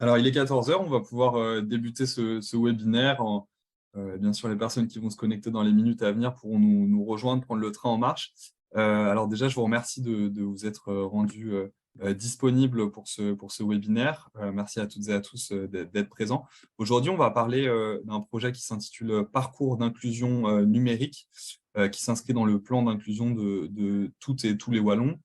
Alors, il est 14 heures, on va pouvoir débuter ce webinaire. Bien sûr, les personnes qui vont se connecter dans les minutes à venir pourront nous rejoindre, prendre le train en marche. Alors déjà, je vous remercie de vous être rendus disponibles pour ce webinaire. Merci à toutes et à tous d'être présents. Aujourd'hui, on va parler d'un projet qui s'intitule Parcours d'inclusion numérique, qui s'inscrit dans le plan d'inclusion de toutes et tous les Wallons,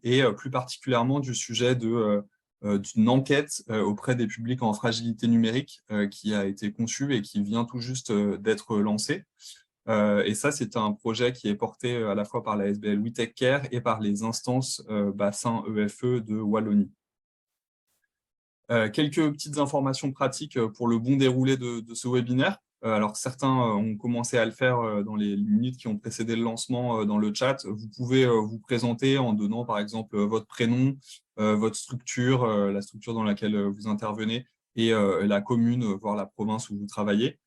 et plus particulièrement du sujet d'une enquête auprès des publics en fragilité numérique qui a été conçue et qui vient tout juste d'être lancée. Et ça, c'est un projet qui est porté à la fois par la SBL We Take Care et par les instances bassin EFE de Wallonie. Quelques petites informations pratiques pour le bon déroulé de ce webinaire. Alors, certains ont commencé à le faire dans les minutes qui ont précédé le lancement dans le chat. Vous pouvez vous présenter en donnant, par exemple, votre prénom, votre structure, la structure dans laquelle vous intervenez et la commune, voire la province où vous travaillez.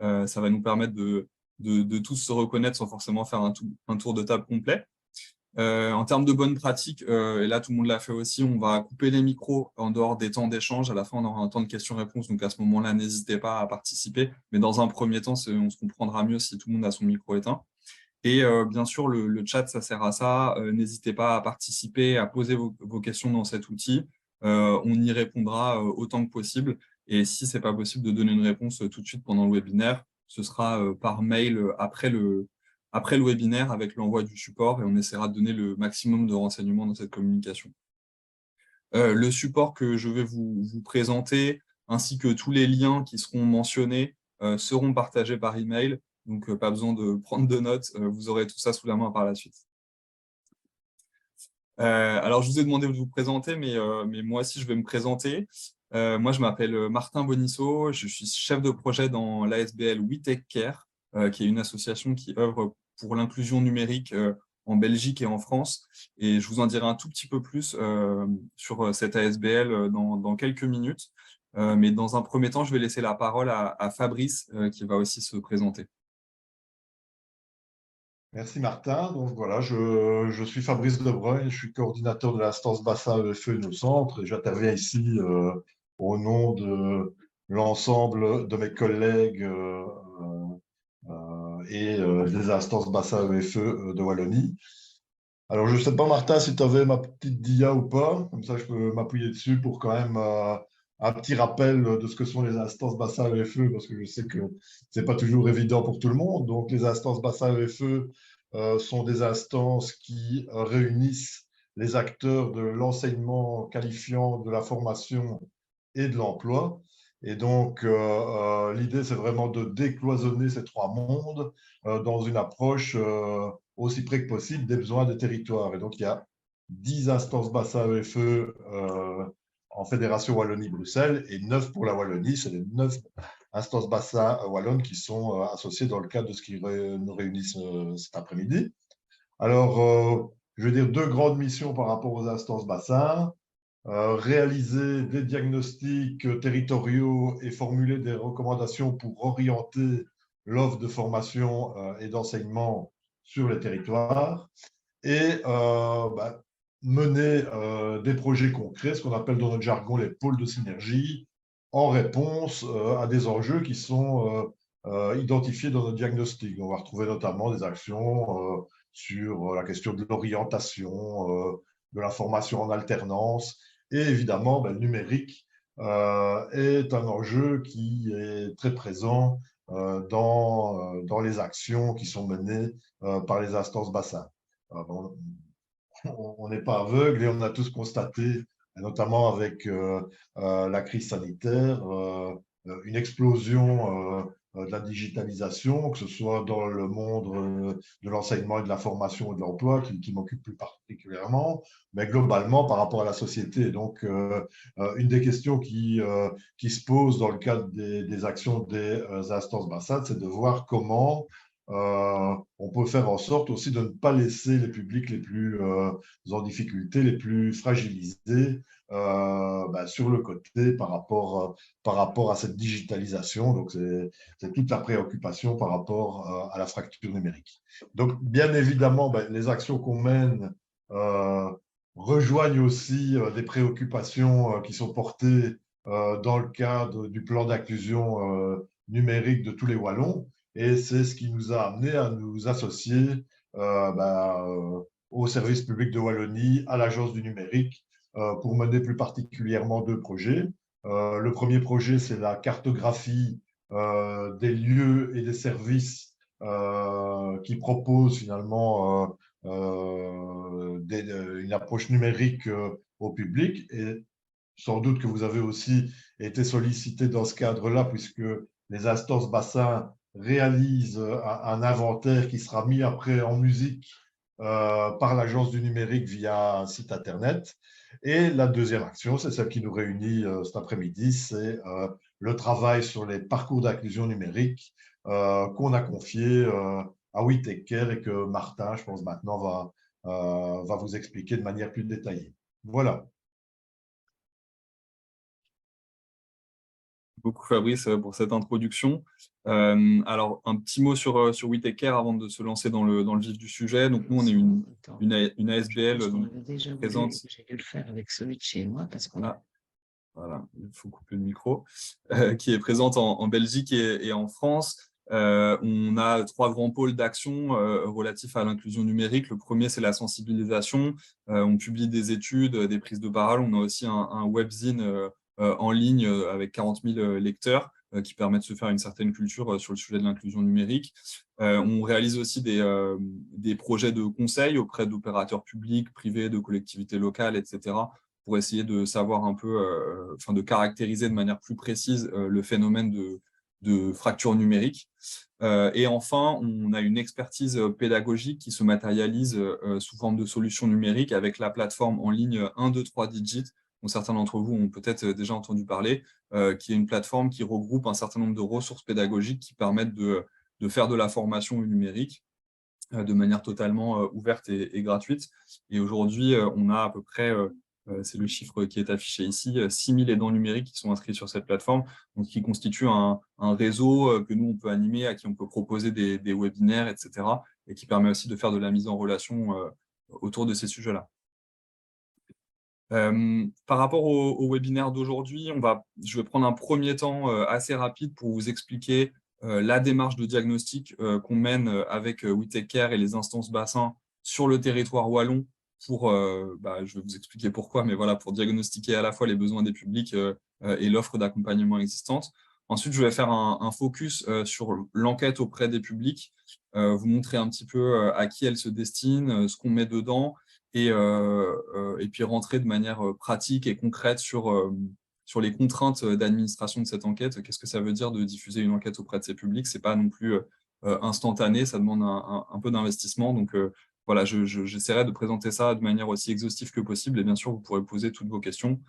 Ça va nous permettre de tous se reconnaître sans forcément faire un tour de table complet. En termes de bonnes pratiques, et là tout le monde l'a fait aussi, on va couper les micros en dehors des temps d'échange. À la fin, on aura un temps de questions-réponses, donc à ce moment-là, n'hésitez pas à participer. Mais dans un premier temps, on se comprendra mieux si tout le monde a son micro éteint. Et bien sûr, le chat, ça sert à ça. N'hésitez pas à participer, à poser vos questions dans cet outil. On y répondra autant que possible. Et si ce n'est pas possible de donner une réponse tout de suite pendant le webinaire, ce sera par mail après le webinaire avec l'envoi du support et on essaiera de donner le maximum de renseignements dans cette communication. Le support que je vais vous présenter, ainsi que tous les liens qui seront mentionnés, seront partagés par email. Donc, pas besoin de prendre de notes, vous aurez tout ça sous la main par la suite. Alors, je vous ai demandé de vous présenter, mais moi aussi, je vais me présenter. Moi, je m'appelle Martin Bonisso, je suis chef de projet dans l'ASBL We Take Care, qui est une association qui œuvre pour l'inclusion numérique en Belgique et en France. Et je vous en dirai un tout petit peu plus sur cette ASBL dans quelques minutes. Mais dans un premier temps, je vais laisser la parole à Fabrice, qui va aussi se présenter. Merci Martin. Donc voilà, je suis Fabrice Debreuil, je suis coordinateur de l'instance Bassin EFE Centre et j'interviens ici au nom de l'ensemble de mes collègues et des instances Bassin EFE de Wallonie. Alors je ne sais pas Martin si tu avais ma petite dia ou pas, comme ça je peux m'appuyer dessus pour quand même un petit rappel de ce que sont les instances Bassin EFE parce que je sais que ce n'est pas toujours évident pour tout le monde. Donc les instances Bassin EFE sont des instances qui réunissent les acteurs de l'enseignement qualifiant, de la formation et de l'emploi. Et donc, l'idée, c'est vraiment de décloisonner ces trois mondes dans une approche aussi près que possible des besoins des territoires. Et donc, il y a 10 instances bassin EFE en Fédération Wallonie-Bruxelles et 9 pour la Wallonie. C'est les 9 instances bassin wallonnes qui sont associées dans le cadre de ce qui nous réunit cet après-midi. Alors, je vais dire deux grandes missions par rapport aux instances bassin. Réaliser des diagnostics territoriaux et formuler des recommandations pour orienter l'offre de formation et d'enseignement sur les territoires et mener des projets concrets, ce qu'on appelle dans notre jargon les pôles de synergie, en réponse à des enjeux qui sont identifiés dans notre diagnostic. On va retrouver notamment des actions sur la question de l'orientation, de la formation en alternance, et évidemment, le numérique est un enjeu qui est très présent dans les actions qui sont menées par les instances bassin. On n'est pas aveugle et on a tous constaté, notamment avec la crise sanitaire, une explosion de la digitalisation, que ce soit dans le monde de l'enseignement et de la formation et de l'emploi, qui m'occupe plus particulièrement, mais globalement par rapport à la société. Donc, une des questions qui se pose dans le cadre des actions des instances bassin, c'est de voir comment on peut faire en sorte aussi de ne pas laisser les publics les plus en difficulté, les plus fragilisés sur le côté par rapport à cette digitalisation. Donc, c'est toute la préoccupation par rapport à la fracture numérique. Donc, bien évidemment, les actions qu'on mène rejoignent aussi des préoccupations qui sont portées dans le cadre du plan d'inclusion numérique de tous les Wallons. Et c'est ce qui nous a amené à nous associer au service public de Wallonie, à l'Agence du numérique, pour mener plus particulièrement deux projets. Le premier projet, c'est la cartographie des lieux et des services qui proposent finalement une approche numérique au public. Et sans doute que vous avez aussi été sollicité dans ce cadre-là, puisque les instances bassins réalisent un inventaire qui sera mis après en musique par l'Agence du numérique via un site Internet. Et la deuxième action, c'est celle qui nous réunit cet après-midi, c'est le travail sur les parcours d'inclusion numérique qu'on a confié à WeTakeCare et que Martin, je pense maintenant, va vous expliquer de manière plus détaillée. Voilà. Beaucoup Fabrice pour cette introduction. Alors un petit mot sur WeTakeCare avant de se lancer dans le vif du sujet. Donc nous on est une ASBL donc, présente. J'ai dû le faire avec celui de chez moi parce qu'on voilà, il faut couper le micro, qui est présente en Belgique et en France. On a 3 grands pôles d'action relatifs à l'inclusion numérique. Le premier, c'est la sensibilisation. On publie des études, des prises de parole. On a aussi un webzine en ligne avec 40 000 lecteurs qui permet de se faire une certaine culture sur le sujet de l'inclusion numérique. On réalise aussi des projets de conseil auprès d'opérateurs publics, privés, de collectivités locales, etc., pour essayer de savoir un peu, de caractériser de manière plus précise le phénomène de fracture numérique. Et enfin, on a une expertise pédagogique qui se matérialise sous forme de solutions numériques avec la plateforme en ligne 1, 2, 3 Digit, dont certains d'entre vous ont peut-être déjà entendu parler, qui est une plateforme qui regroupe un certain nombre de ressources pédagogiques qui permettent de faire de la formation numérique de manière totalement ouverte et gratuite. Et aujourd'hui, on a à peu près, c'est le chiffre qui est affiché ici, 6 000 aidants numériques qui sont inscrits sur cette plateforme, donc qui constitue un réseau que nous, on peut animer, à qui on peut proposer des webinaires, etc., et qui permet aussi de faire de la mise en relation autour de ces sujets-là. Par rapport au webinaire d'aujourd'hui, je vais prendre un premier temps assez rapide pour vous expliquer la démarche de diagnostic qu'on mène avec WeTakeCare et les instances bassins sur le territoire wallon pour, je vais vous expliquer pourquoi, mais voilà, pour diagnostiquer à la fois les besoins des publics et l'offre d'accompagnement existante. Ensuite, je vais faire un focus sur l'enquête auprès des publics, vous montrer un petit peu à qui elle se destine, ce qu'on met dedans, et puis rentrer de manière pratique et concrète sur les contraintes d'administration de cette enquête. Qu'est-ce que ça veut dire de diffuser une enquête auprès de ces publics? Ce n'est pas non plus instantané, ça demande un peu d'investissement. Donc voilà, j'essaierai de présenter ça de manière aussi exhaustive que possible. Et bien sûr, vous pourrez poser toutes vos questions.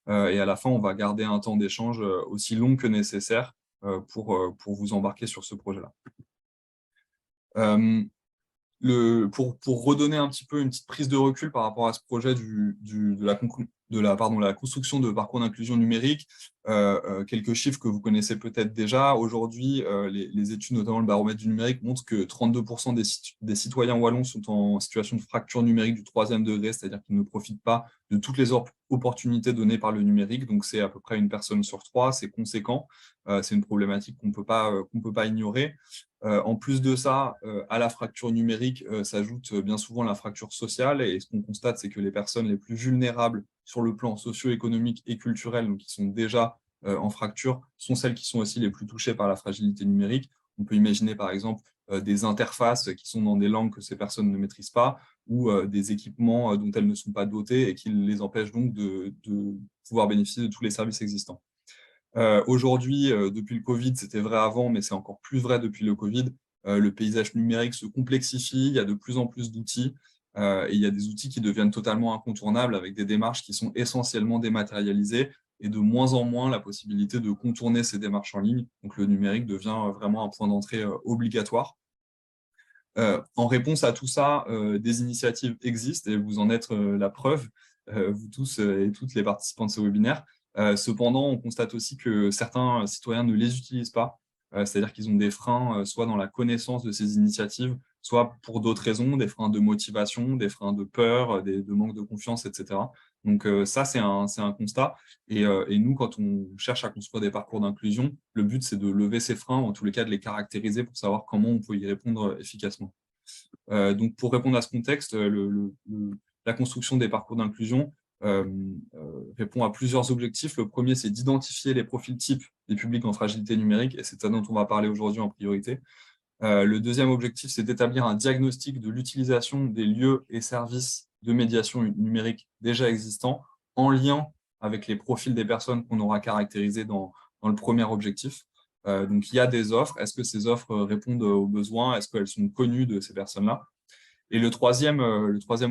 Et à la fin, on va garder un temps d'échange aussi long que nécessaire pour vous embarquer sur ce projet-là. Pour redonner un petit peu une petite prise de recul par rapport à ce projet de la construction de parcours d'inclusion numérique, quelques chiffres que vous connaissez peut-être déjà. Aujourd'hui, les études, notamment le baromètre du numérique, montrent que 32% des citoyens wallons sont en situation de fracture numérique du 3e degré, c'est-à-dire qu'ils ne profitent pas de toutes les opportunités données par le numérique. Donc, c'est à peu près une personne sur 3, c'est conséquent. C'est une problématique qu'on ne peut pas ignorer. En plus de ça, à la fracture numérique s'ajoute bien souvent la fracture sociale. Et ce qu'on constate, c'est que les personnes les plus vulnérables sur le plan socio-économique et culturel, donc qui sont déjà en fracture, sont celles qui sont aussi les plus touchées par la fragilité numérique. On peut imaginer par exemple des interfaces qui sont dans des langues que ces personnes ne maîtrisent pas, ou des équipements dont elles ne sont pas dotées et qui les empêchent donc de pouvoir bénéficier de tous les services existants. Aujourd'hui, depuis le Covid, c'était vrai avant, mais c'est encore plus vrai depuis le Covid, le paysage numérique se complexifie, il y a de plus en plus d'outils, et il y a des outils qui deviennent totalement incontournables avec des démarches qui sont essentiellement dématérialisées et de moins en moins la possibilité de contourner ces démarches en ligne. Donc le numérique devient vraiment un point d'entrée obligatoire. En réponse à tout ça, des initiatives existent et vous en êtes la preuve, vous tous et toutes les participants de ce webinaire. Cependant, on constate aussi que certains citoyens ne les utilisent pas, c'est-à-dire qu'ils ont des freins soit dans la connaissance de ces initiatives, soit pour d'autres raisons, des freins de motivation, des freins de peur, de manque de confiance, etc. Donc ça, c'est un constat. Et nous, quand on cherche à construire des parcours d'inclusion, le but, c'est de lever ces freins, ou en tous les cas de les caractériser pour savoir comment on peut y répondre efficacement. Donc pour répondre à ce contexte, la construction des parcours d'inclusion répond à plusieurs objectifs. Le premier, c'est d'identifier les profils types des publics en fragilité numérique, et c'est ça dont on va parler aujourd'hui en priorité. Le deuxième objectif, c'est d'établir un diagnostic de l'utilisation des lieux et services de médiation numérique déjà existants en lien avec les profils des personnes qu'on aura caractérisées dans le premier objectif. Donc, il y a des offres. Est-ce que ces offres répondent aux besoins? Est-ce qu'elles sont connues de ces personnes-là? Et le troisième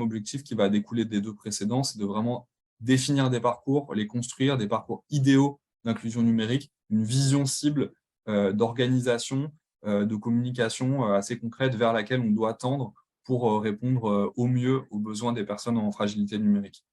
objectif qui va découler des deux précédents, c'est de vraiment définir des parcours, les construire, des parcours idéaux d'inclusion numérique, une vision cible d'organisation, de communication assez concrète vers laquelle on doit tendre pour répondre au mieux aux besoins des personnes en fragilité numérique.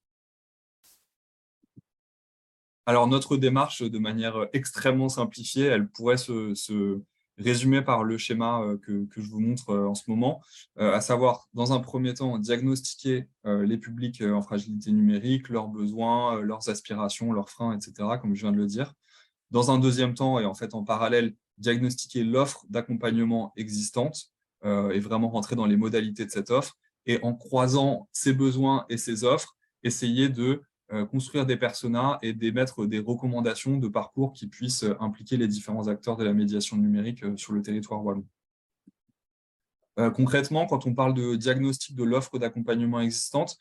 Alors, notre démarche, de manière extrêmement simplifiée, elle pourrait se résumer par le schéma que je vous montre en ce moment, à savoir, dans un premier temps, diagnostiquer les publics en fragilité numérique, leurs besoins, leurs aspirations, leurs freins, etc., comme je viens de le dire. Dans un deuxième temps, et en fait en parallèle, diagnostiquer l'offre d'accompagnement existante et vraiment rentrer dans les modalités de cette offre. Et en croisant ces besoins et ces offres, essayer de construire des personas et d'émettre des recommandations de parcours qui puissent impliquer les différents acteurs de la médiation numérique sur le territoire wallon. Concrètement, quand on parle de diagnostic de l'offre d'accompagnement existante,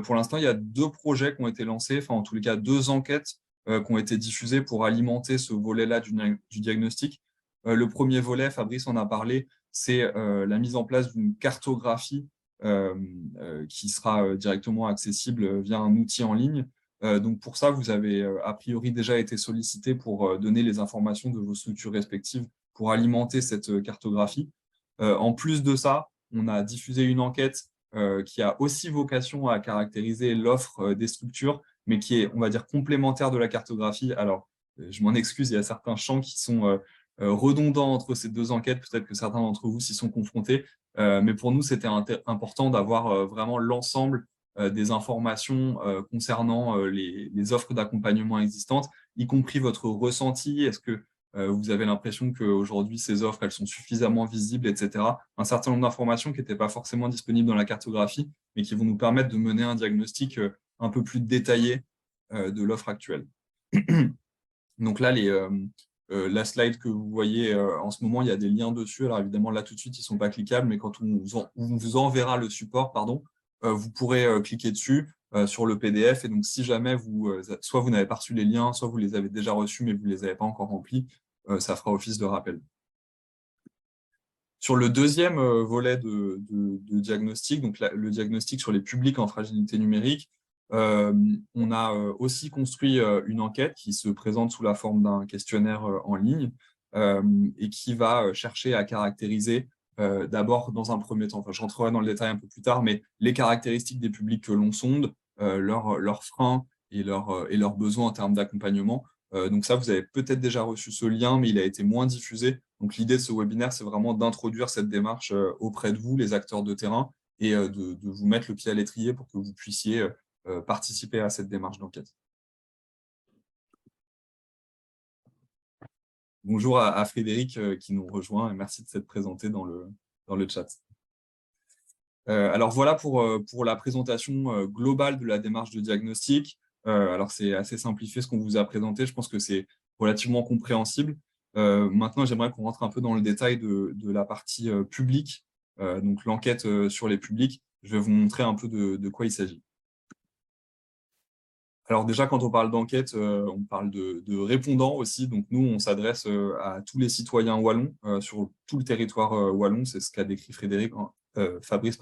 pour l'instant, il y a 2 projets qui ont été lancés, enfin en tous les cas 2 enquêtes qui ont été diffusées pour alimenter ce volet-là du diagnostic. Le premier volet, Fabrice en a parlé, c'est la mise en place d'une cartographie qui sera directement accessible via un outil en ligne. Donc pour ça, vous avez a priori déjà été sollicité pour donner les informations de vos structures respectives pour alimenter cette cartographie. En plus de ça, on a diffusé une enquête qui a aussi vocation à caractériser l'offre des structures, mais qui est, on va dire, complémentaire de la cartographie. Alors, je m'en excuse, il y a certains champs qui sont redondants entre ces 2 enquêtes. Peut-être que certains d'entre vous s'y sont confrontés. Mais pour nous, c'était important d'avoir vraiment l'ensemble des informations concernant les offres d'accompagnement existantes, y compris votre ressenti. Est-ce que vous avez l'impression qu'aujourd'hui, ces offres, elles sont suffisamment visibles, etc. Un certain nombre d'informations qui n'étaient pas forcément disponibles dans la cartographie, mais qui vont nous permettre de mener un diagnostic un peu plus détaillé de l'offre actuelle. Donc là, la slide que vous voyez en ce moment, il y a des liens dessus. Alors évidemment, là, tout de suite, ils ne sont pas cliquables, mais quand on vous enverra le support, pardon, vous pourrez cliquer dessus sur le PDF. Et donc, si jamais soit vous n'avez pas reçu les liens, soit vous les avez déjà reçus, mais vous ne les avez pas encore remplis, ça fera office de rappel. Sur le deuxième volet de diagnostic, donc le diagnostic sur les publics en fragilité numérique, on a aussi construit une enquête qui se présente sous la forme d'un questionnaire en ligne et qui va chercher à caractériser d'abord dans un premier temps, enfin, je rentrerai dans le détail un peu plus tard, mais les caractéristiques des publics que l'on sonde, leurs freins et leurs besoins en termes d'accompagnement. Donc ça, vous avez peut-être déjà reçu ce lien, mais il a été moins diffusé. Donc l'idée de ce webinaire, c'est vraiment d'introduire cette démarche auprès de vous, les acteurs de terrain, et de vous mettre le pied à l'étrier pour que vous puissiez participer à cette démarche d'enquête. Bonjour à Frédéric qui nous rejoint et merci de s'être présenté dans le chat. Alors voilà pour la présentation globale de la démarche de diagnostic. Alors c'est assez simplifié ce qu'on vous a présenté, je pense que c'est relativement compréhensible. Maintenant, j'aimerais qu'on rentre un peu dans le détail de la partie publique, donc l'enquête sur les publics. Je vais vous montrer un peu de quoi il s'agit. Alors déjà, quand on parle d'enquête, on parle de répondants aussi. Donc nous, on s'adresse à tous les citoyens wallons sur tout le territoire wallon. C'est ce qu'a décrit Fabrice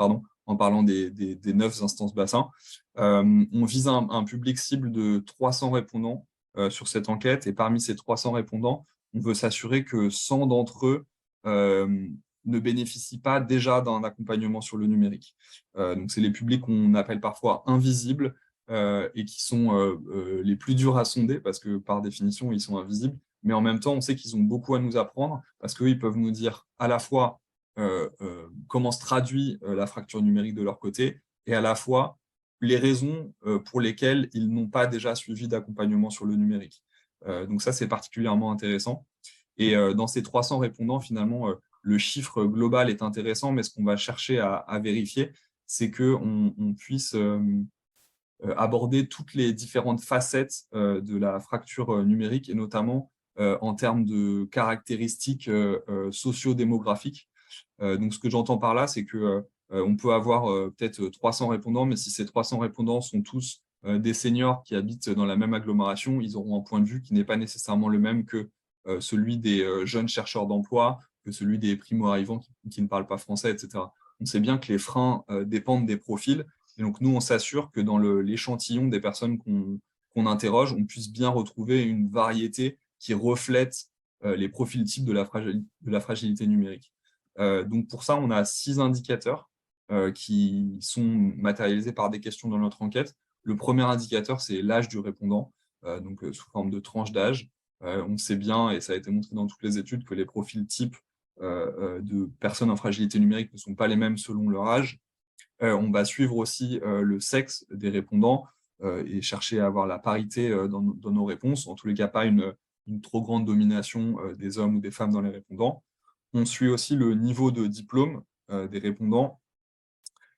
en parlant des 9 instances bassins. On vise un public cible de 300 répondants sur cette enquête. Et parmi ces 300 répondants, on veut s'assurer que 100 d'entre eux ne bénéficient pas déjà d'un accompagnement sur le numérique. Donc c'est les publics qu'on appelle parfois invisibles, et qui sont les plus durs à sonder parce que par définition, ils sont invisibles. Mais en même temps, on sait qu'ils ont beaucoup à nous apprendre parce qu'eux, ils peuvent nous dire à la fois comment se traduit la fracture numérique de leur côté et à la fois les raisons pour lesquelles ils n'ont pas déjà suivi d'accompagnement sur le numérique. Donc ça, c'est particulièrement intéressant. Et dans ces 300 répondants, finalement, le chiffre global est intéressant, mais ce qu'on va chercher à vérifier, c'est qu'on puisse aborder toutes les différentes facettes de la fracture numérique, et notamment en termes de caractéristiques socio-démographiques. Donc, ce que j'entends par là, c'est que on peut avoir peut-être 300 répondants, mais si ces 300 répondants sont tous des seniors qui habitent dans la même agglomération, ils auront un point de vue qui n'est pas nécessairement le même que celui des jeunes chercheurs d'emploi, que celui des primo-arrivants qui ne parlent pas français, etc. On sait bien que les freins dépendent des profils. Et donc, nous, on s'assure que dans l'échantillon des personnes qu'on interroge, on puisse bien retrouver une variété qui reflète les profils types de la fragilité numérique. Donc, pour ça, on a 6 indicateurs qui sont matérialisés par des questions dans notre enquête. Le premier indicateur, c'est l'âge du répondant, donc sous forme de tranche d'âge. On sait bien, et ça a été montré dans toutes les études, que les profils types de personnes en fragilité numérique ne sont pas les mêmes selon leur âge. On va suivre aussi le sexe des répondants et chercher à avoir la parité dans nos réponses. En tous les cas, pas une trop grande domination des hommes ou des femmes dans les répondants. On suit aussi le niveau de diplôme des répondants,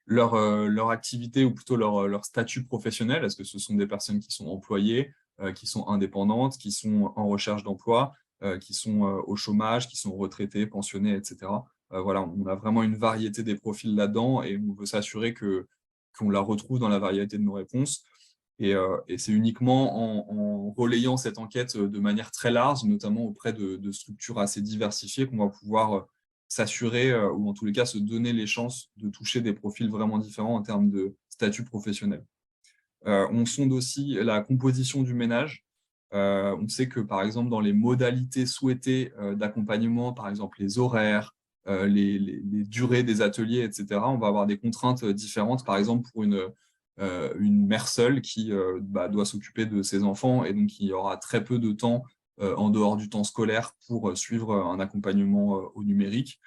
leur activité ou plutôt leur statut professionnel. Est-ce que ce sont des personnes qui sont employées, qui sont indépendantes, qui sont en recherche d'emploi, qui sont au chômage, qui sont retraités, pensionnés, etc. Voilà, on a vraiment une variété des profils là-dedans et on veut s'assurer qu'on la retrouve dans la variété de nos réponses. Et c'est uniquement en relayant cette enquête de manière très large, notamment auprès de structures assez diversifiées, qu'on va pouvoir s'assurer, ou en tous les cas se donner les chances de toucher des profils vraiment différents en termes de statut professionnel. On sonde aussi la composition du ménage. On sait que, par exemple, dans les modalités souhaitées d'accompagnement, par exemple les horaires, les durées des ateliers, etc., on va avoir des contraintes différentes. Par exemple, pour une mère seule qui doit s'occuper de ses enfants et donc qui aura très peu de temps en dehors du temps scolaire pour suivre un accompagnement au numérique.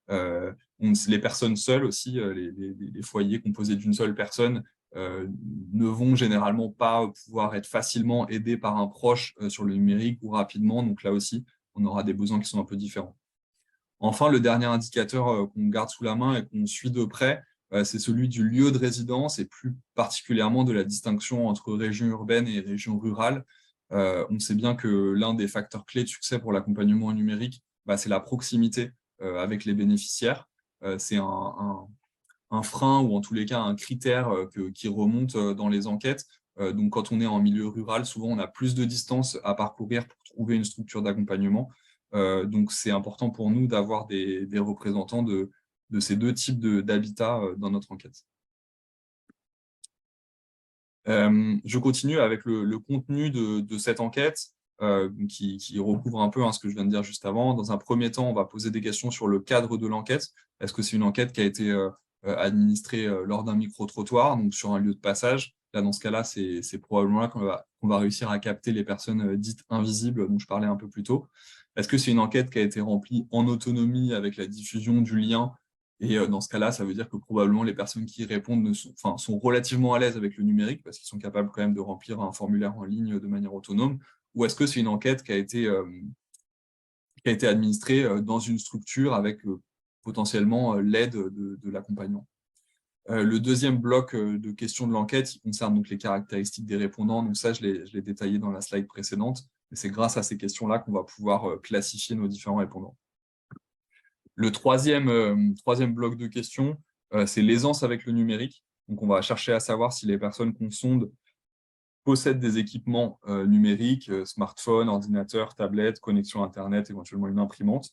Les personnes seules aussi, les foyers composés d'une seule personne, ne vont généralement pas pouvoir être facilement aidés par un proche sur le numérique ou rapidement. Donc là aussi, on aura des besoins qui sont un peu différents. Enfin, le dernier indicateur qu'on garde sous la main et qu'on suit de près, c'est celui du lieu de résidence et plus particulièrement de la distinction entre région urbaine et région rurale. On sait bien que l'un des facteurs clés de succès pour l'accompagnement numérique, c'est la proximité avec les bénéficiaires. C'est un frein ou en tous les cas un critère qui remonte dans les enquêtes. Donc, quand on est en milieu rural, souvent on a plus de distance à parcourir pour trouver une structure d'accompagnement. Donc, c'est important pour nous d'avoir des représentants de ces deux types d'habitats dans notre enquête. Je continue avec le contenu de cette enquête qui recouvre un peu ce que je viens de dire juste avant. Dans un premier temps, on va poser des questions sur le cadre de l'enquête. Est-ce que c'est une enquête qui a été administrée lors d'un micro-trottoir, donc sur un lieu de passage? Là, dans ce cas-là, c'est probablement là qu'on va réussir à capter les personnes dites invisibles dont je parlais un peu plus tôt. Est-ce que c'est une enquête qui a été remplie en autonomie avec la diffusion du lien? Et dans ce cas-là, ça veut dire que probablement les personnes qui y répondent sont relativement à l'aise avec le numérique parce qu'ils sont capables quand même de remplir un formulaire en ligne de manière autonome. Ou est-ce que c'est une enquête qui a été administrée dans une structure avec potentiellement l'aide de l'accompagnant? Le deuxième bloc de questions de l'enquête, il concerne donc les caractéristiques des répondants. Donc ça, je l'ai détaillé dans la slide précédente. Et c'est grâce à ces questions-là qu'on va pouvoir classifier nos différents répondants. Le troisième bloc de questions, c'est l'aisance avec le numérique. Donc, on va chercher à savoir si les personnes qu'on sonde possèdent des équipements numériques, smartphones, ordinateurs, tablettes, connexion Internet, éventuellement une imprimante.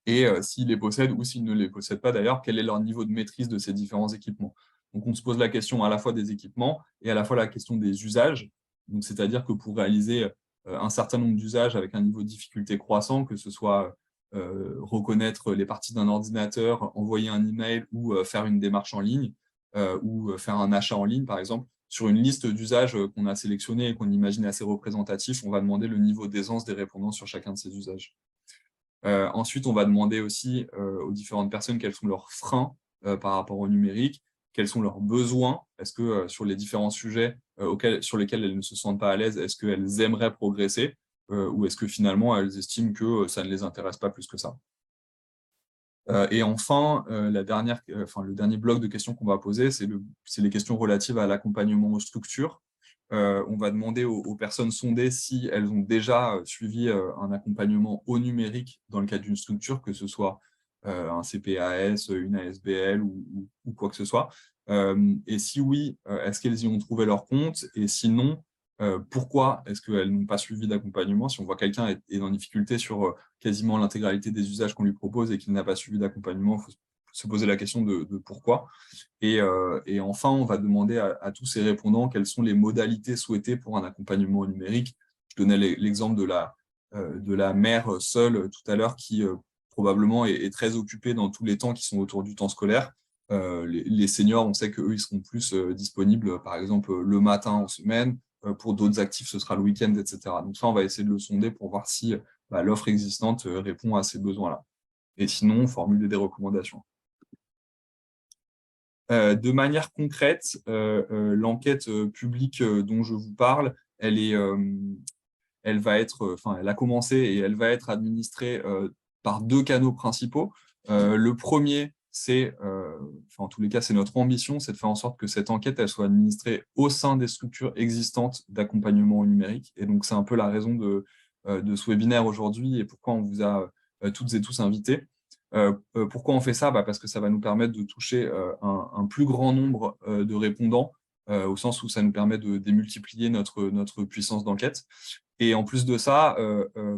Et s'ils les possèdent ou s'ils ne les possèdent pas d'ailleurs, quel est leur niveau de maîtrise de ces différents équipements. Donc, on se pose la question à la fois des équipements et à la fois la question des usages. Donc, c'est-à-dire que pour réaliser un certain nombre d'usages avec un niveau de difficulté croissant, que ce soit reconnaître les parties d'un ordinateur, envoyer un email ou faire une démarche en ligne ou faire un achat en ligne, par exemple, sur une liste d'usages qu'on a sélectionnés et qu'on imagine assez représentatif, on va demander le niveau d'aisance des répondants sur chacun de ces usages. Ensuite, on va demander aussi aux différentes personnes quels sont leurs freins par rapport au numérique quels sont leurs besoins, est-ce que sur les différents sujets sur lesquels elles ne se sentent pas à l'aise, est-ce qu'elles aimeraient progresser ou est-ce que finalement elles estiment que ça ne les intéresse pas plus que ça. Et enfin, le dernier bloc de questions qu'on va poser, c'est les questions relatives à l'accompagnement aux structures. On va demander aux personnes sondées si elles ont déjà suivi un accompagnement au numérique dans le cadre d'une structure, que ce soit un CPAS, une ASBL ou quoi que ce soit. Et si oui, est-ce qu'elles y ont trouvé leur compte? Et sinon, pourquoi est-ce qu'elles n'ont pas suivi d'accompagnement? Si on voit quelqu'un est en difficulté sur quasiment l'intégralité des usages qu'on lui propose et qu'il n'a pas suivi d'accompagnement, il faut se poser la question de pourquoi. Et enfin, on va demander à tous ces répondants quelles sont les modalités souhaitées pour un accompagnement numérique. Je donnais l'exemple de la mère seule tout à l'heure qui probablement est très occupée dans tous les temps qui sont autour du temps scolaire. Les seniors, on sait qu'eux, ils seront plus disponibles, par exemple, le matin en semaine. Pour d'autres actifs, ce sera le week-end, etc. Donc ça, on va essayer de le sonder pour voir si l'offre existante répond à ces besoins-là. Et sinon, formuler des recommandations. De manière concrète, l'enquête publique dont je vous parle, elle a commencé et elle va être administrée par 2 canaux principaux. Le premier, en tous les cas, c'est notre ambition, c'est de faire en sorte que cette enquête elle soit administrée au sein des structures existantes d'accompagnement au numérique. Et donc, c'est un peu la raison de ce webinaire aujourd'hui et pourquoi on vous a toutes et tous invités. Pourquoi on fait ça? Parce que ça va nous permettre de toucher un plus grand nombre de répondants, au sens où ça nous permet de démultiplier notre puissance d'enquête. Et en plus de ça,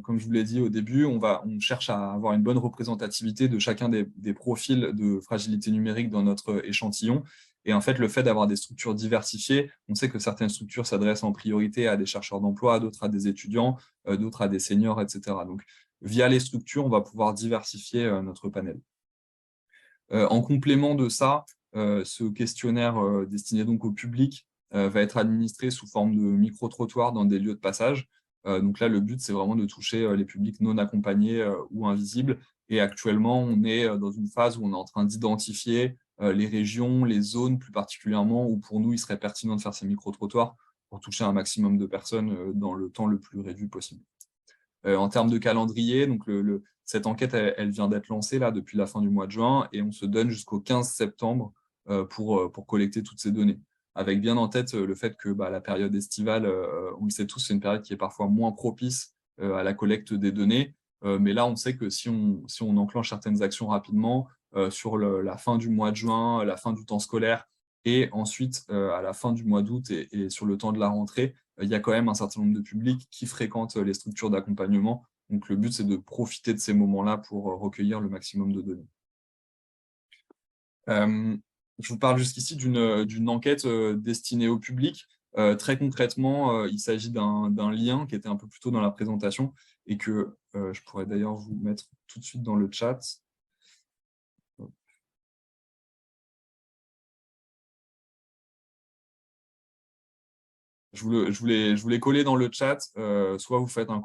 comme je vous l'ai dit au début, on cherche à avoir une bonne représentativité de chacun des profils de fragilité numérique dans notre échantillon. Et en fait, le fait d'avoir des structures diversifiées, on sait que certaines structures s'adressent en priorité à des chercheurs d'emploi, d'autres à des étudiants, d'autres à des seniors, etc. Donc, via les structures, on va pouvoir diversifier notre panel. En complément de ça, ce questionnaire destiné donc au public va être administré sous forme de micro-trottoir dans des lieux de passage. Donc là, le but, c'est vraiment de toucher les publics non accompagnés ou invisibles. Et actuellement, on est dans une phase où on est en train d'identifier les régions, les zones plus particulièrement, où pour nous, il serait pertinent de faire ces micro-trottoirs pour toucher un maximum de personnes dans le temps le plus réduit possible. En termes de calendrier, donc cette enquête, elle vient d'être lancée là, depuis la fin du mois de juin et on se donne jusqu'au 15 septembre pour collecter toutes ces données. Avec bien en tête le fait que la période estivale, on le sait tous, c'est une période qui est parfois moins propice à la collecte des données. Mais là, on sait que si on enclenche certaines actions rapidement sur la fin du mois de juin, la fin du temps scolaire et ensuite à la fin du mois d'août et sur le temps de la rentrée, il y a quand même un certain nombre de publics qui fréquentent les structures d'accompagnement. Donc, le but, c'est de profiter de ces moments-là pour recueillir le maximum de données. Je vous parle jusqu'ici d'une enquête destinée au public. Très concrètement, il s'agit d'un lien qui était un peu plus tôt dans la présentation et que je pourrais d'ailleurs vous mettre tout de suite dans le chat. Je vous l'ai collé dans le chat. Soit vous faites un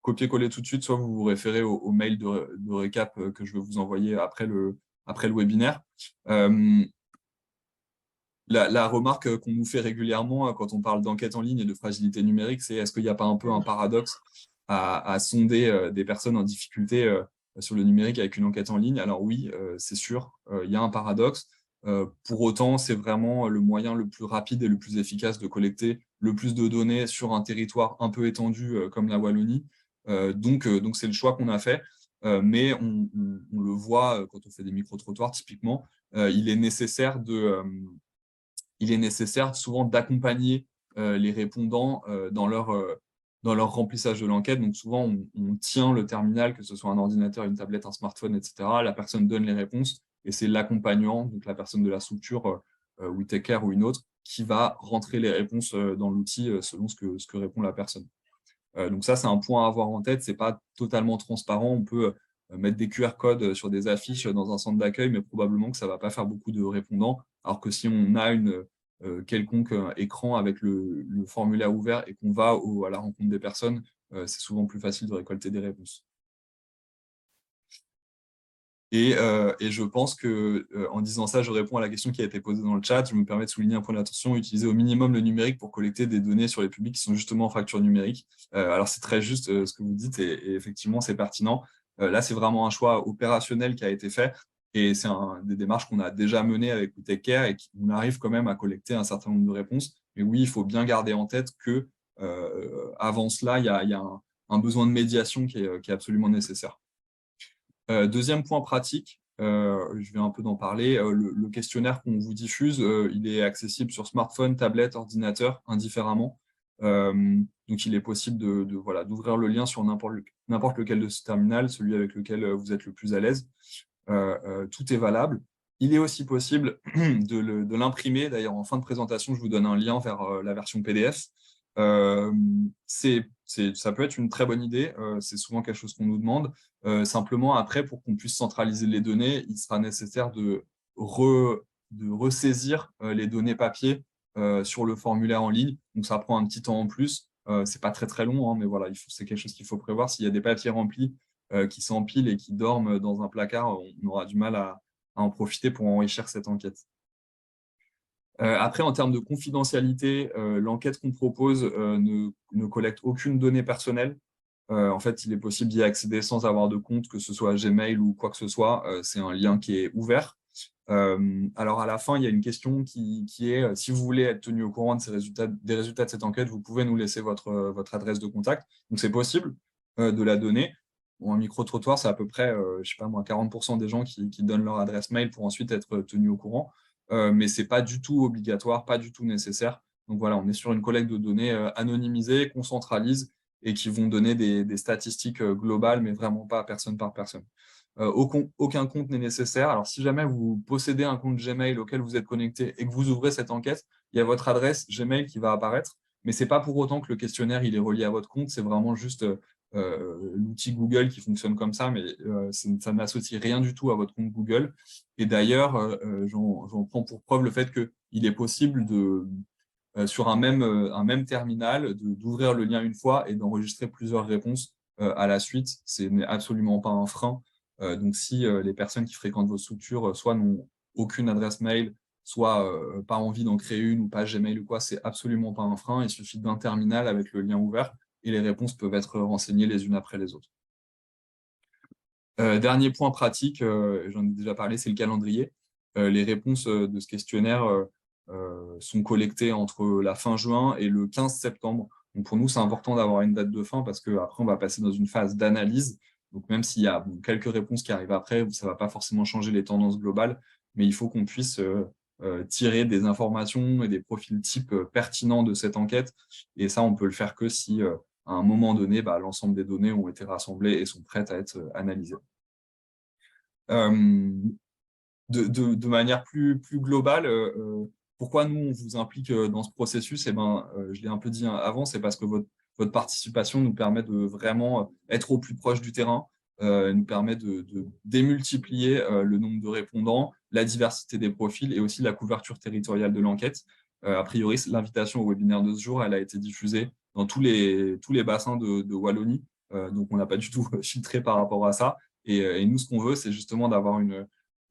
copier-coller tout de suite, soit vous vous référez au mail de récap que je vais vous envoyer après le webinaire. La remarque qu'on nous fait régulièrement quand on parle d'enquête en ligne et de fragilité numérique, c'est est-ce qu'il n'y a pas un peu un paradoxe à sonder des personnes en difficulté sur le numérique avec une enquête en ligne? Alors oui, c'est sûr, il y a un paradoxe. Pour autant, c'est vraiment le moyen le plus rapide et le plus efficace de collecter le plus de données sur un territoire un peu étendu comme la Wallonie. Donc, c'est le choix qu'on a fait. Mais on le voit quand on fait des micro-trottoirs, typiquement, il est nécessaire souvent d'accompagner les répondants dans leur remplissage de l'enquête. Donc souvent, on tient le terminal, que ce soit un ordinateur, une tablette, un smartphone, etc. La personne donne les réponses et c'est l'accompagnant, donc la personne de la structure, WeTakeCare ou une autre, qui va rentrer les réponses dans l'outil selon ce que répond la personne. Donc ça, c'est un point à avoir en tête. Ce n'est pas totalement transparent. On peut mettre des QR codes sur des affiches dans un centre d'accueil, mais probablement que ça ne va pas faire beaucoup de répondants. Alors que si on a une quelconque écran avec le formulaire ouvert et qu'on va à la rencontre des personnes, c'est souvent plus facile de récolter des réponses. Et je pense que en disant ça, je réponds à la question qui a été posée dans le chat. Je me permets de souligner un point d'attention, utiliser au minimum le numérique pour collecter des données sur les publics qui sont justement en fracture numérique. Alors, c'est très juste ce que vous dites et effectivement, c'est pertinent. Là, c'est vraiment un choix opérationnel qui a été fait et c'est des démarches qu'on a déjà menées avec WeTakeCare et qu'on arrive quand même à collecter un certain nombre de réponses. Mais oui, il faut bien garder en tête que avant cela, il y a un besoin de médiation qui est absolument nécessaire. Deuxième point pratique, je vais un peu d'en parler, le questionnaire qu'on vous diffuse, il est accessible sur smartphone, tablette, ordinateur, indifféremment. Donc, il est possible d'ouvrir le lien sur n'importe lequel de ce terminal, celui avec lequel vous êtes le plus à l'aise. Tout est valable. Il est aussi possible de l'imprimer. D'ailleurs, en fin de présentation, je vous donne un lien vers la version PDF. Ça peut être une très bonne idée. C'est souvent quelque chose qu'on nous demande. Simplement, après, pour qu'on puisse centraliser les données, il sera nécessaire de ressaisir les données papier sur le formulaire en ligne. Donc, ça prend un petit temps en plus. C'est pas très, très long, hein, mais voilà, c'est quelque chose qu'il faut prévoir. S'il y a des papiers remplis qui s'empilent et qui dorment dans un placard, on aura du mal à en profiter pour enrichir cette enquête. Après, en termes de confidentialité, l'enquête qu'on propose ne collecte aucune donnée personnelle. En fait, il est possible d'y accéder sans avoir de compte, que ce soit Gmail ou quoi que ce soit. C'est un lien qui est ouvert. Alors, à la fin, il y a une question qui est si vous voulez être tenu au courant des résultats de cette enquête, vous pouvez nous laisser votre adresse de contact. Donc, c'est possible de la donner. Bon, un micro-trottoir, c'est à peu près, je sais pas moi, 40% des gens qui donnent leur adresse mail pour ensuite être tenus au courant. Mais ce n'est pas du tout obligatoire, pas du tout nécessaire. Donc voilà, on est sur une collecte de données anonymisée, qu'on centralise et qui vont donner des statistiques globales, mais vraiment pas personne par personne. Aucun compte n'est nécessaire. Alors, si jamais vous possédez un compte Gmail auquel vous êtes connecté et que vous ouvrez cette enquête, il y a votre adresse Gmail qui va apparaître, mais ce n'est pas pour autant que le questionnaire il est relié à votre compte, c'est vraiment juste l'outil Google qui fonctionne comme ça, mais ça n'associe rien du tout à votre compte Google. Et d'ailleurs, j'en prends pour preuve le fait qu'il est possible sur un même terminal d'ouvrir le lien une fois et d'enregistrer plusieurs réponses à la suite. Ce n'est absolument pas un frein. Donc, si les personnes qui fréquentent vos structures soit n'ont aucune adresse mail, soit pas envie d'en créer une ou pas Gmail ou quoi, c'est absolument pas un frein. Il suffit d'un terminal avec le lien ouvert et les réponses peuvent être renseignées les unes après les autres. Dernier point pratique, j'en ai déjà parlé, c'est le calendrier. Les réponses de ce questionnaire sont collectées entre la fin juin et le 15 septembre. Donc pour nous, c'est important d'avoir une date de fin parce qu'après, on va passer dans une phase d'analyse. Donc même s'il y a quelques réponses qui arrivent après, ça ne va pas forcément changer les tendances globales, mais il faut qu'on puisse tirer des informations et des profils types pertinents de cette enquête. Et ça, on peut le faire que si à un moment donné, l'ensemble des données ont été rassemblées et sont prêtes à être analysées. De manière plus globale, pourquoi nous, on vous implique dans ce processus? Je l'ai un peu dit avant, c'est parce que votre participation nous permet de vraiment être au plus proche du terrain, nous permet de démultiplier le nombre de répondants, la diversité des profils et aussi la couverture territoriale de l'enquête. A priori, l'invitation au webinaire de ce jour, elle a été diffusée dans tous les bassins de Wallonie, donc on n'a pas du tout filtré par rapport à ça. Et nous, ce qu'on veut, c'est justement d'avoir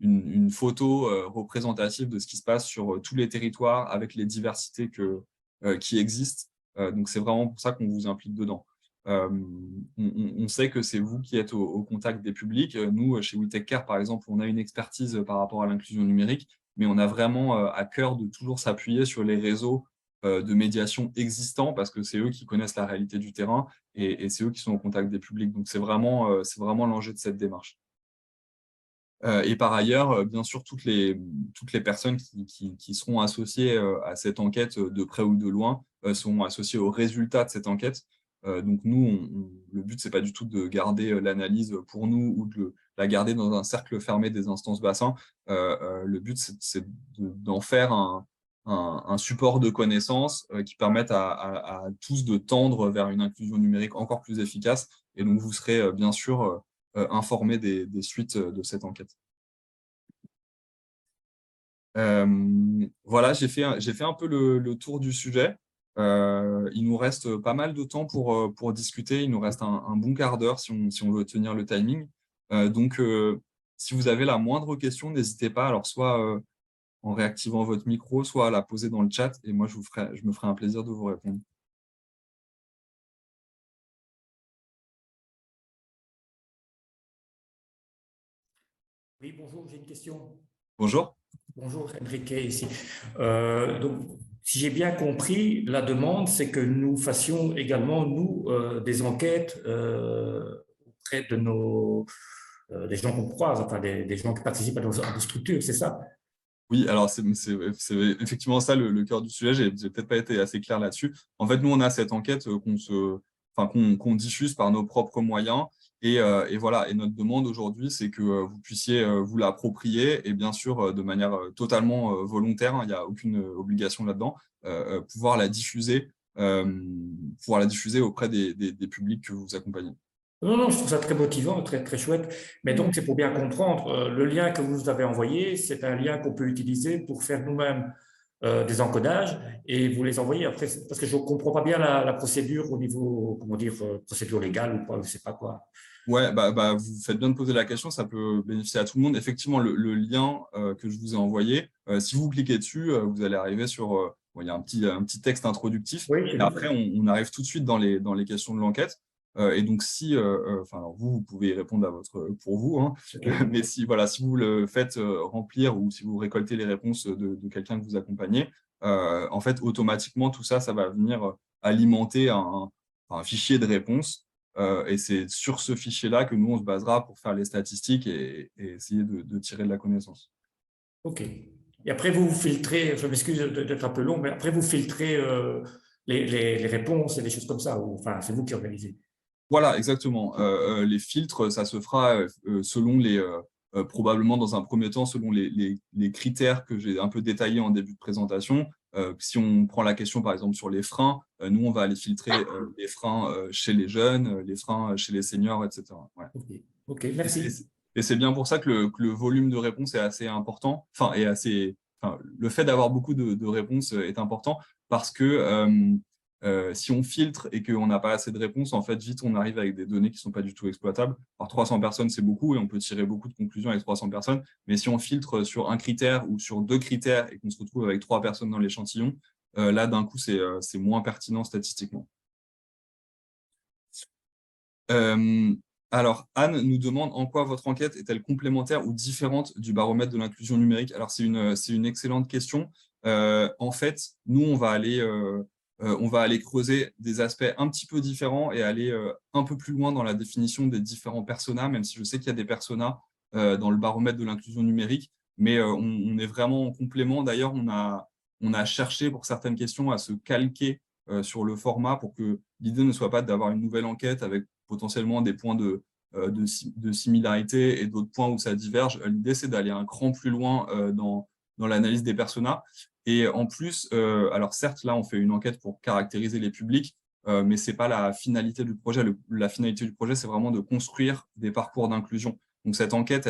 une photo représentative de ce qui se passe sur tous les territoires avec les diversités qui existent. Donc, c'est vraiment pour ça qu'on vous implique dedans. On sait que c'est vous qui êtes au contact des publics. Nous, chez WeTakeCare, par exemple, on a une expertise par rapport à l'inclusion numérique, mais on a vraiment à cœur de toujours s'appuyer sur les réseaux de médiation existants parce que c'est eux qui connaissent la réalité du terrain et c'est eux qui sont au contact des publics. Donc, c'est vraiment l'enjeu de cette démarche. Et par ailleurs, bien sûr, toutes les personnes qui seront associées à cette enquête de près ou de loin seront associées aux résultats de cette enquête. Donc nous, le but, c'est pas du tout de garder l'analyse pour nous ou de la garder dans un cercle fermé des instances bassins. Le but, c'est d'en faire un support de connaissances qui permette à tous de tendre vers une inclusion numérique encore plus efficace. Et donc, vous serez bien sûr informé des suites de cette enquête. Voilà, j'ai fait un peu le tour du sujet. Il nous reste pas mal de temps pour discuter. Il nous reste un bon quart d'heure si on veut tenir le timing. Donc, Si vous avez la moindre question, n'hésitez pas, alors soit en réactivant votre micro, soit à la poser dans le chat, et moi, je me ferai un plaisir de vous répondre. Oui, bonjour, j'ai une question. Bonjour. Bonjour, Enrique ici. Donc, si j'ai bien compris, la demande, c'est que nous fassions également, nous, des enquêtes auprès de des gens qu'on croise, enfin des gens qui participent à nos structures, c'est ça? Oui, alors c'est effectivement ça le cœur du sujet. J'ai peut-être pas été assez clair là-dessus. En fait, nous, on a cette enquête qu'on diffuse par nos propres moyens. Et voilà. Et notre demande aujourd'hui, c'est que vous puissiez vous l'approprier et bien sûr, de manière totalement volontaire, hein, il n'y a aucune obligation là-dedans, pouvoir la diffuser auprès des publics que vous accompagnez. Non, non, je trouve ça très motivant, très, très chouette. Mais donc, c'est pour bien comprendre, le lien que vous nous avez envoyé, c'est un lien qu'on peut utiliser pour faire nous-mêmes des encodages et vous les envoyer après, parce que je ne comprends pas bien la procédure au niveau, comment dire, procédure légale ou pas, je ne sais pas quoi. Ouais, vous faites bien de poser la question, ça peut bénéficier à tout le monde. Effectivement, le lien que je vous ai envoyé, si vous cliquez dessus, vous allez arriver sur… il y a un petit texte introductif. Oui, Et après, on arrive tout de suite dans les questions de l'enquête. Et donc, alors vous pouvez y répondre pour vous, hein. Okay. Mais si vous le faites remplir ou si vous récoltez les réponses de quelqu'un que vous accompagnez, en fait, automatiquement, tout ça, ça va venir alimenter un fichier de réponses. Et c'est sur ce fichier-là que nous, on se basera pour faire les statistiques et essayer de tirer de la connaissance. OK. Et après, vous filtrez, je m'excuse d'être un peu long, mais après, vous filtrez les réponses et des choses comme ça, ou, enfin, c'est vous qui organisez. Voilà, exactement. Les filtres, ça se fera selon probablement dans un premier temps, selon les critères que j'ai un peu détaillés en début de présentation. Si on prend la question, par exemple, sur les freins, nous, on va aller filtrer les freins chez les jeunes, les freins chez les seniors, etc. Ouais. OK, merci. Et c'est bien pour ça que le volume de réponses est assez important. Le fait d'avoir beaucoup de réponses est important parce que si on filtre et qu'on n'a pas assez de réponses, en fait, vite, on arrive avec des données qui ne sont pas du tout exploitables. Alors, 300 personnes, c'est beaucoup et on peut tirer beaucoup de conclusions avec 300 personnes. Mais si on filtre sur un critère ou sur 2 critères et qu'on se retrouve avec 3 personnes dans l'échantillon, là, d'un coup, c'est moins pertinent statistiquement. Alors, Anne nous demande en quoi votre enquête est-elle complémentaire ou différente du baromètre de l'inclusion numérique? Alors, c'est une excellente question. En fait, nous, on va aller creuser des aspects un petit peu différents et aller un peu plus loin dans la définition des différents personas, même si je sais qu'il y a des personas dans le baromètre de l'inclusion numérique, mais on est vraiment en complément. D'ailleurs, on a cherché pour certaines questions à se calquer sur le format pour que l'idée ne soit pas d'avoir une nouvelle enquête avec potentiellement des points de similarité et d'autres points où ça diverge. L'idée, c'est d'aller un cran plus loin dans l'analyse des personas. Et en plus, alors certes, là, on fait une enquête pour caractériser les publics, mais ce n'est pas la finalité du projet. La finalité du projet, c'est vraiment de construire des parcours d'inclusion. Donc, cette enquête,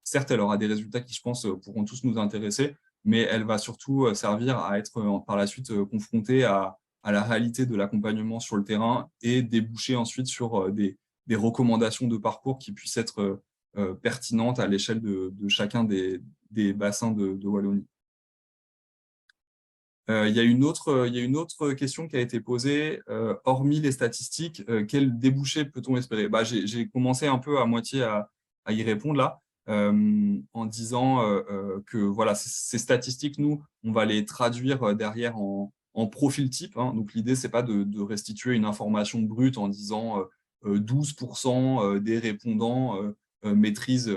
certes, elle aura des résultats qui, je pense, pourront tous nous intéresser, mais elle va surtout servir à être par la suite confrontée à la réalité de l'accompagnement sur le terrain et déboucher ensuite sur des recommandations de parcours qui puissent être pertinentes à l'échelle de chacun des bassins de Wallonie. Il y a une autre question qui a été posée. Hormis les statistiques, quel débouché peut-on espérer? J'ai commencé un peu à moitié à y répondre là, en disant que voilà, ces statistiques, nous, on va les traduire derrière en profil type, hein. Donc, l'idée, ce n'est pas de restituer une information brute en disant 12% des répondants maîtrisent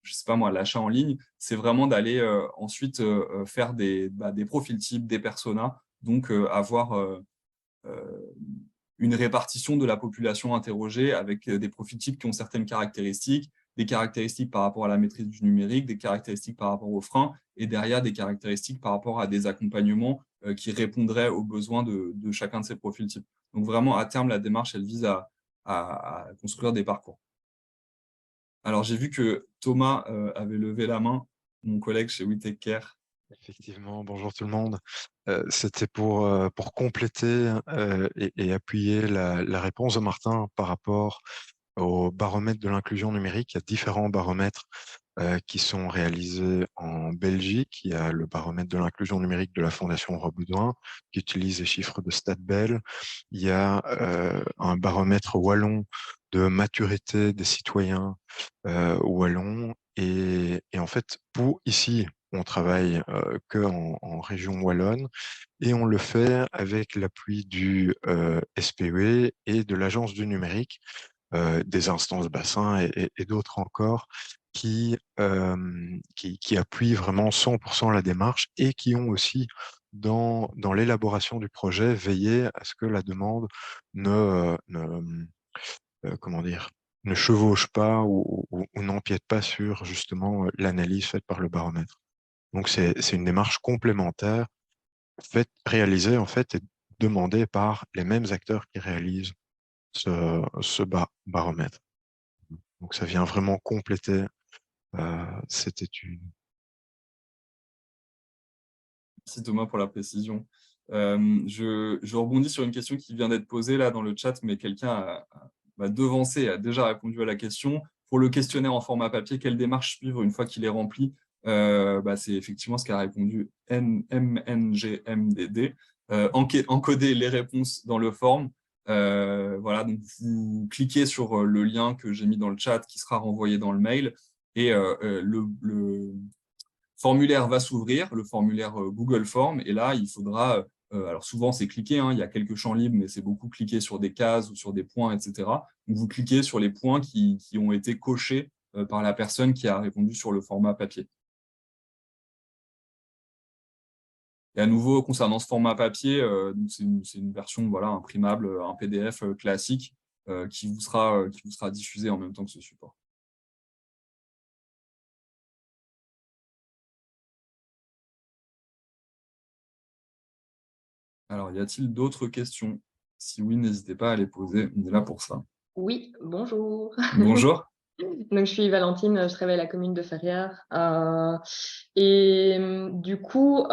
je sais pas moi, l'achat en ligne, c'est vraiment d'aller ensuite faire des profils types, des personas, donc avoir une répartition de la population interrogée avec des profils types qui ont certaines caractéristiques, des caractéristiques par rapport à la maîtrise du numérique, des caractéristiques par rapport aux freins, et derrière des caractéristiques par rapport à des accompagnements qui répondraient aux besoins de chacun de ces profils types. Donc vraiment, à terme, la démarche, elle vise à construire des parcours. Alors, j'ai vu que Thomas avait levé la main, mon collègue chez WeTakeCare. Effectivement, bonjour tout le monde. C'était pour compléter et appuyer la réponse de Martin par rapport au baromètre de l'inclusion numérique. Il y a différents baromètres qui sont réalisés en Belgique. Il y a le baromètre de l'inclusion numérique de la Fondation Rebaudouin qui utilise les chiffres de StatBel. Il y a un baromètre wallon de maturité des citoyens wallons. Et en fait, ici, on travaille que en région wallonne et on le fait avec l'appui du SPE et de l'Agence du numérique, des instances bassins et d'autres encore qui appuient vraiment 100% la démarche et qui ont aussi, dans l'élaboration du projet, veillé à ce que la demande comment dire, ne chevauche pas ou n'empiète pas sur justement l'analyse faite par le baromètre. Donc c'est une démarche complémentaire réalisée en fait et demandée par les mêmes acteurs qui réalisent ce baromètre. Donc ça vient vraiment compléter cette étude. Merci Thomas pour la précision. Je rebondis sur une question qui vient d'être posée là dans le chat, mais quelqu'un m'a devancé et a déjà répondu à la question. Pour le questionnaire en format papier, quelle démarche suivre une fois qu'il est rempli? C'est effectivement ce qu'a répondu MNGMDD. Encoder les réponses dans le form. Voilà, donc vous cliquez sur le lien que j'ai mis dans le chat qui sera renvoyé dans le mail et le formulaire va s'ouvrir, le formulaire Google Form, et là, il faudra, alors souvent c'est cliquer, hein, il y a quelques champs libres, mais c'est beaucoup cliquer sur des cases ou sur des points, etc. Donc vous cliquez sur les points qui ont été cochés par la personne qui a répondu sur le format papier. Et à nouveau, concernant ce format papier, c'est une version voilà, imprimable, un PDF classique qui vous sera diffusé en même temps que ce support. Alors, y a-t-il d'autres questions? Si oui, n'hésitez pas à les poser, on est là pour ça. Oui, bonjour. Bonjour. Donc, je suis Valentine, je travaille à la commune de Ferrières. Et du coup,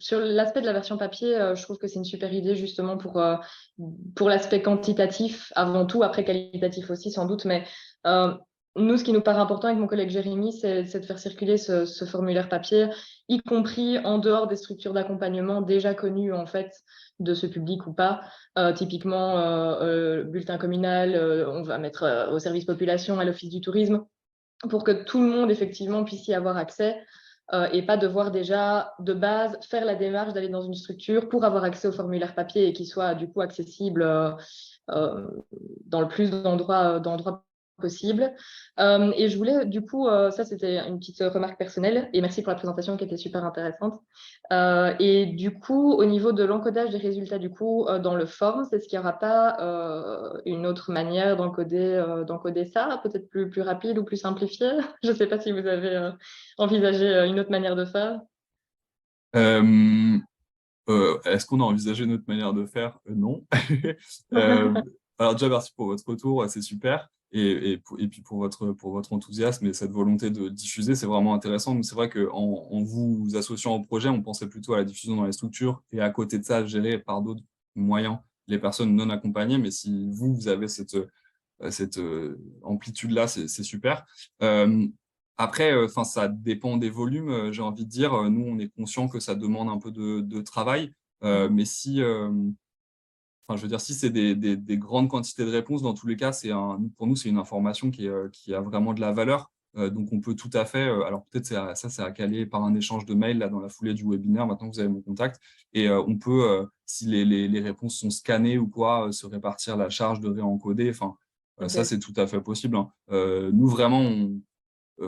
sur l'aspect de la version papier, je trouve que c'est une super idée justement pour l'aspect quantitatif avant tout, après qualitatif aussi sans doute. Mais nous, ce qui nous paraît important avec mon collègue Jérémy, c'est de faire circuler ce formulaire papier, y compris en dehors des structures d'accompagnement déjà connues en fait de ce public ou pas. Typiquement, bulletin communal, on va mettre au service population, à l'office du tourisme, pour que tout le monde, effectivement, puisse y avoir accès et pas devoir déjà, de base, faire la démarche d'aller dans une structure pour avoir accès au formulaire papier et qu'il soit, du coup, accessible dans le plus d'endroits possible. Et je voulais, du coup, ça c'était une petite remarque personnelle, et merci pour la présentation qui était super intéressante. Et du coup, au niveau de l'encodage des résultats, du coup, dans le form, est-ce qu'il n'y aura pas une autre manière d'encoder ça, peut-être plus rapide ou plus simplifiée? Je ne sais pas si vous avez envisagé une autre manière de faire. Est-ce qu'on a envisagé une autre manière de faire? Non. Alors déjà, merci pour votre retour, c'est super. Et puis pour votre enthousiasme et cette volonté de diffuser, c'est vraiment intéressant. Mais c'est vrai qu'en vous associant au projet, on pensait plutôt à la diffusion dans les structures et à côté de ça, gérer par d'autres moyens les personnes non accompagnées. Mais si vous avez cette amplitude-là, c'est super. Après, ça dépend des volumes, j'ai envie de dire. Nous, on est conscient que ça demande un peu de travail. Mais si, je veux dire, si c'est des grandes quantités de réponses, dans tous les cas, pour nous, c'est une information qui a vraiment de la valeur. Donc, on peut tout à fait, alors peut-être c'est à caler par un échange de mails là, dans la foulée du webinaire, maintenant que vous avez mon contact, et on peut, si les réponses sont scannées ou quoi, se répartir la charge de réencoder. Ça, c'est tout à fait possible, hein. Nous, vraiment,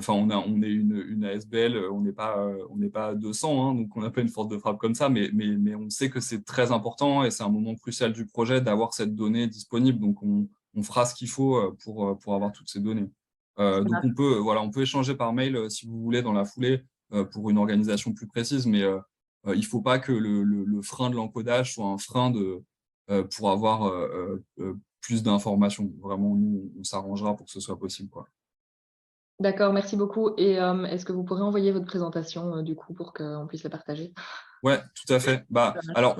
on est une ASBL, on n'est pas 200, hein, donc on n'a pas une force de frappe comme ça, mais on sait que c'est très important et c'est un moment crucial du projet d'avoir cette donnée disponible. Donc, on fera ce qu'il faut pour avoir toutes ces données. Donc, on peut échanger par mail si vous voulez dans la foulée pour une organisation plus précise, mais il ne faut pas que le frein de l'encodage soit un frein pour avoir plus d'informations. Vraiment, nous, on s'arrangera pour que ce soit possible, quoi. D'accord, merci beaucoup. Et est-ce que vous pourrez envoyer votre présentation, du coup, pour qu'on puisse la partager? Ouais, tout à fait. Alors,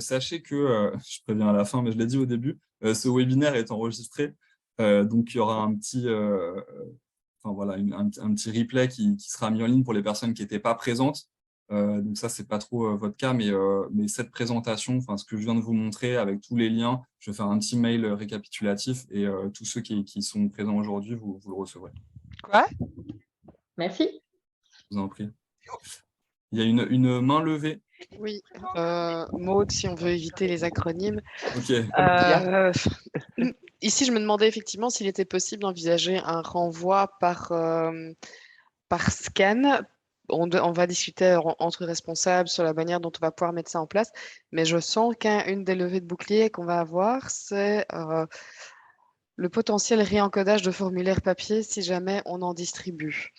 sachez que, je préviens à la fin, mais je l'ai dit au début, ce webinaire est enregistré. Donc, il y aura un petit voilà, un petit replay qui sera mis en ligne pour les personnes qui n'étaient pas présentes. Donc ça, c'est pas trop votre cas, mais cette présentation, ce que je viens de vous montrer avec tous les liens, je vais faire un petit mail récapitulatif et tous ceux qui sont présents aujourd'hui, vous le recevrez. Quoi? Merci. Je vous en prie. Il y a une main levée. Oui, Maud, si on veut éviter les acronymes. Ok. Ici, je me demandais effectivement s'il était possible d'envisager un renvoi par scan. On va discuter entre responsables sur la manière dont on va pouvoir mettre ça en place, mais je sens qu'une des levées de bouclier qu'on va avoir, c'est le potentiel réencodage de formulaires papier si jamais on en distribue.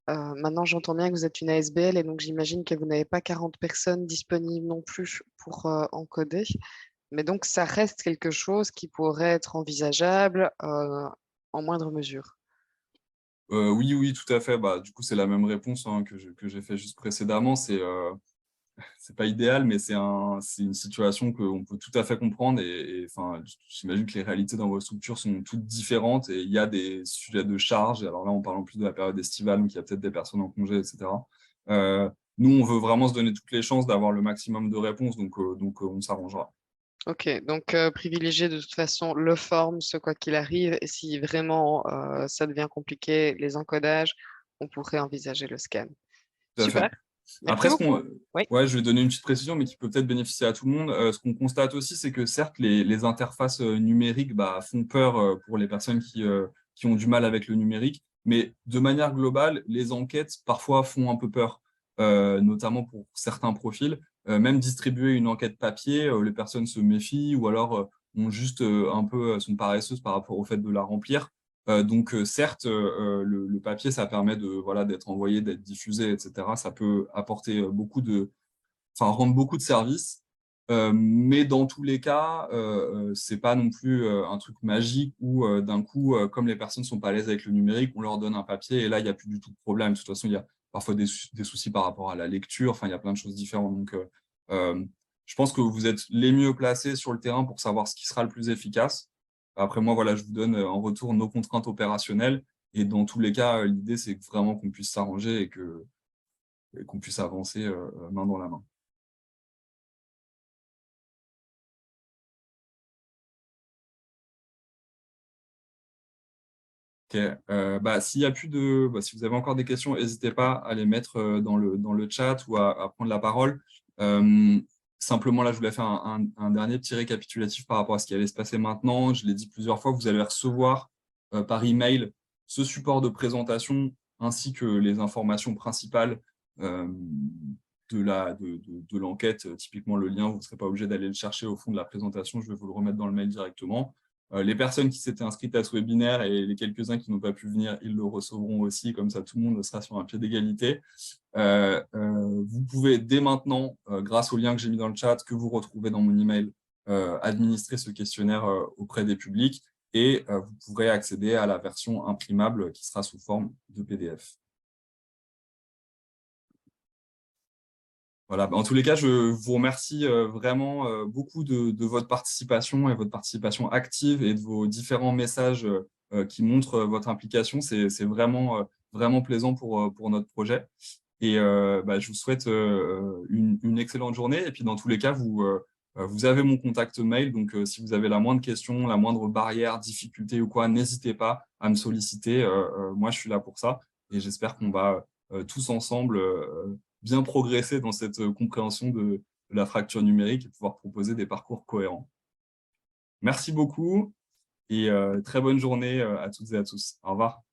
Maintenant, j'entends bien que vous êtes une ASBL et donc j'imagine que vous n'avez pas 40 personnes disponibles non plus pour encoder. Mais donc, ça reste quelque chose qui pourrait être envisageable en moindre mesure. Oui, tout à fait. Du coup, c'est la même réponse que j'ai fait juste précédemment. C'est pas idéal, mais c'est une situation qu'on peut tout à fait comprendre. Et j'imagine que les réalités dans vos structures sont toutes différentes et il y a des sujets de charge. Alors là, on parle en plus de la période estivale, donc il y a peut-être des personnes en congé, etc. Nous, on veut vraiment se donner toutes les chances d'avoir le maximum de réponses, donc on s'arrangera. Ok, donc privilégier de toute façon le form, ce quoi qu'il arrive, et si vraiment ça devient compliqué, les encodages, on pourrait envisager le scan. Tout à Super. fait. Après, Oui. je vais donner une petite précision, mais qui peut peut-être bénéficier à tout le monde. Ce qu'on constate aussi, c'est que certes, les interfaces numériques font peur pour les personnes qui ont du mal avec le numérique, mais de manière globale, les enquêtes parfois font un peu peur, notamment pour certains profils. Même distribuer une enquête papier, les personnes se méfient ou alors ont juste sont paresseuses par rapport au fait de la remplir. Donc, certes, le papier, ça permet d'être envoyé, d'être diffusé, etc. Ça peut apporter rendre beaucoup de services. Mais dans tous les cas, c'est pas non plus un truc magique où d'un coup, comme les personnes sont pas à l'aise avec le numérique, on leur donne un papier et là, il n'y a plus du tout de problème. De toute façon, il y a parfois des soucis par rapport à la lecture. Il y a plein de choses différentes. Donc, je pense que vous êtes les mieux placés sur le terrain pour savoir ce qui sera le plus efficace. Après, moi, voilà, je vous donne en retour nos contraintes opérationnelles. Et dans tous les cas, l'idée, c'est vraiment qu'on puisse s'arranger et qu'on puisse avancer main dans la main. Ok. S'il y a plus si vous avez encore des questions, n'hésitez pas à les mettre dans le chat ou à prendre la parole. Simplement, là, je voulais faire un dernier petit récapitulatif par rapport à ce qui allait se passer maintenant. Je l'ai dit plusieurs fois, vous allez recevoir par email ce support de présentation ainsi que les informations principales de l'enquête. Typiquement, le lien, vous ne serez pas obligé d'aller le chercher au fond de la présentation. Je vais vous le remettre dans le mail directement. Les personnes qui s'étaient inscrites à ce webinaire et les quelques-uns qui n'ont pas pu venir, ils le recevront aussi. Comme ça, tout le monde sera sur un pied d'égalité. Vous pouvez dès maintenant, grâce au lien que j'ai mis dans le chat, que vous retrouvez dans mon email, administrer ce questionnaire auprès des publics et vous pourrez accéder à la version imprimable qui sera sous forme de PDF. Voilà. En tous les cas, je vous remercie vraiment beaucoup de votre participation et votre participation active et de vos différents messages qui montrent votre implication. C'est vraiment, vraiment plaisant pour notre projet. Et je vous souhaite une excellente journée. Et puis, dans tous les cas, vous avez mon contact mail. Donc, si vous avez la moindre question, la moindre barrière, difficulté ou quoi, n'hésitez pas à me solliciter. Moi, je suis là pour ça. Et j'espère qu'on va tous ensemble bien progresser dans cette compréhension de la fracture numérique et pouvoir proposer des parcours cohérents. Merci beaucoup et très bonne journée à toutes et à tous. Au revoir.